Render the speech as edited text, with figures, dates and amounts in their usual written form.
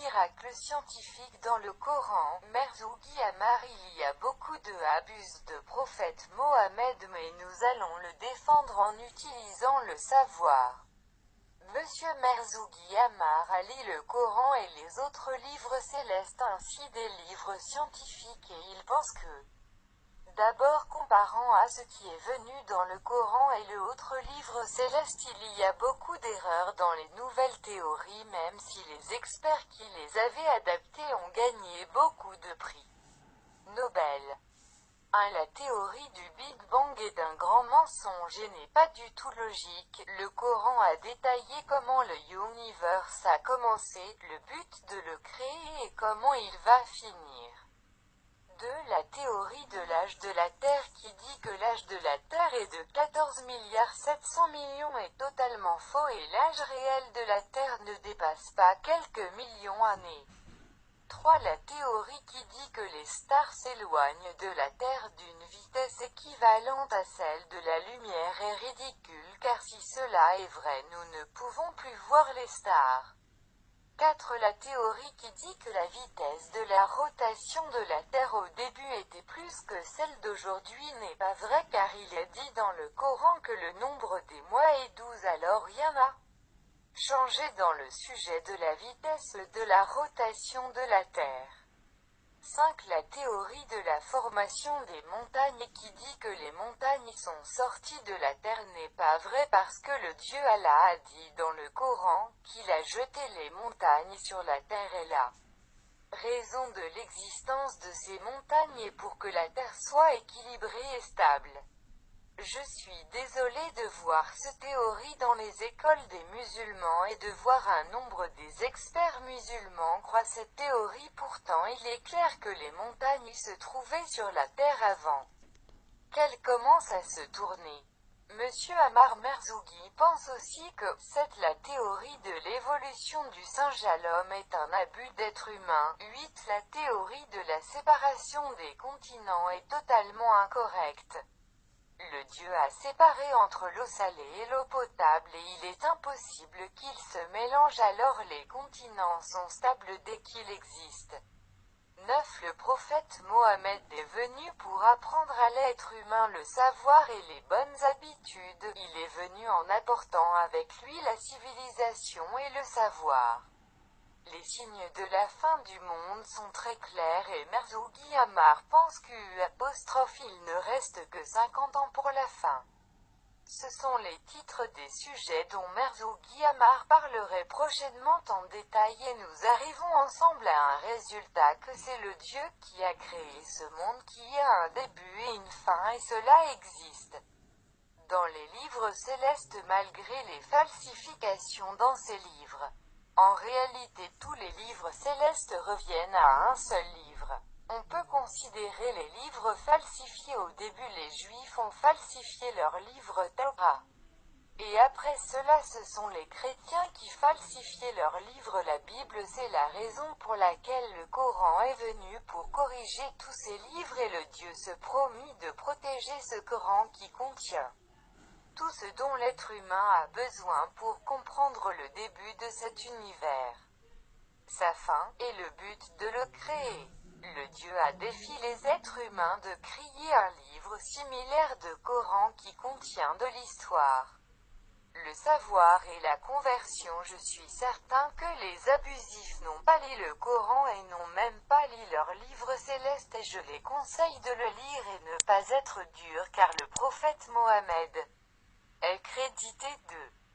miracles scientifiques dans le Coran. Merzougi Ammar, il y a beaucoup de abus de prophète Mohammed, mais nous allons le défendre en utilisant le savoir. Monsieur Merzougi Ammar a lu le Coran et les autres livres célestes ainsi des livres scientifiques et il pense que, d'abord comparant à ce qui est venu dans le Coran et le autre livre céleste, il y a beaucoup d'erreurs dans les nouvelles théories, même si les experts qui les avaient adaptées ont gagné beaucoup de prix Nobel. 1. La théorie du Big Bang est un grand mensonge et n'est pas du tout logique. Le Coran a détaillé comment le universe a commencé, le but de le créer et comment il va finir. 2. La théorie de l'âge de la Terre qui dit que l'âge de la Terre est de 14,7 milliards est totalement faux et l'âge réel de la Terre ne dépasse pas quelques millions d'années. 3. La théorie qui dit que les stars s'éloignent de la Terre d'une vitesse équivalente à celle de la lumière est ridicule car si cela est vrai nous ne pouvons plus voir les stars. 4. La théorie qui dit que la vitesse de la rotation de la Terre au début était plus que celle d'aujourd'hui n'est pas vraie car il est dit dans le Coran que le nombre des mois est 12 alors rien n'a changé dans le sujet de la vitesse de la rotation de la Terre. 5. La théorie de la formation des montagnes qui dit que les montagnes sont sorties de la terre n'est pas vrai parce que le Dieu Allah a dit dans le Coran qu'il a jeté les montagnes sur la terre et la raison de l'existence de ces montagnes est pour que la terre soit équilibrée et stable. Je suis désolé de voir cette théorie dans les écoles des musulmans et de voir un nombre des experts musulmans croient cette théorie. Pourtant il est clair que les montagnes se trouvaient sur la terre avant qu'elles commencent à se tourner. Monsieur Ammar Merzougi pense aussi que la théorie de l'évolution du singe à l'homme est un abus d'être humain. 8. La théorie de la séparation des continents est totalement incorrecte. Le Dieu a séparé entre l'eau salée et l'eau potable et il est impossible qu'ils se mélangent alors les continents sont stables dès qu'ils existent. 9. Le prophète Mohammed est venu pour apprendre à l'être humain le savoir et les bonnes habitudes. Il est venu en apportant avec lui la civilisation et le savoir. Les signes de la fin du monde sont très clairs et Merzougi Ammar pense qu'il ne reste que 50 ans pour la fin. Ce sont les titres des sujets dont Merzougi Ammar parlerait prochainement en détail et nous arrivons ensemble à un résultat que c'est le Dieu qui a créé ce monde qui a un début et une fin et cela existe dans les livres célestes malgré les falsifications dans ces livres. En réalité tous les livres célestes reviennent à un seul livre. On peut considérer les livres falsifiés au début les Juifs ont falsifié leur livre Torah. Et après cela ce sont les chrétiens qui falsifiaient leur livre la Bible c'est la raison pour laquelle le Coran est venu pour corriger tous ces livres et le Dieu se promit de protéger ce Coran qui contient tout ce dont l'être humain a besoin pour comprendre le début de cet univers, sa fin, et le but de le créer. Le Dieu a défié les êtres humains de créer un livre similaire de Coran qui contient de l'histoire, le savoir et la conversion. Je suis certain que les abusifs n'ont pas lu le Coran et n'ont même pas lu leur livre céleste et je les conseille de le lire et ne pas être dur car le prophète Mohammed est crédité de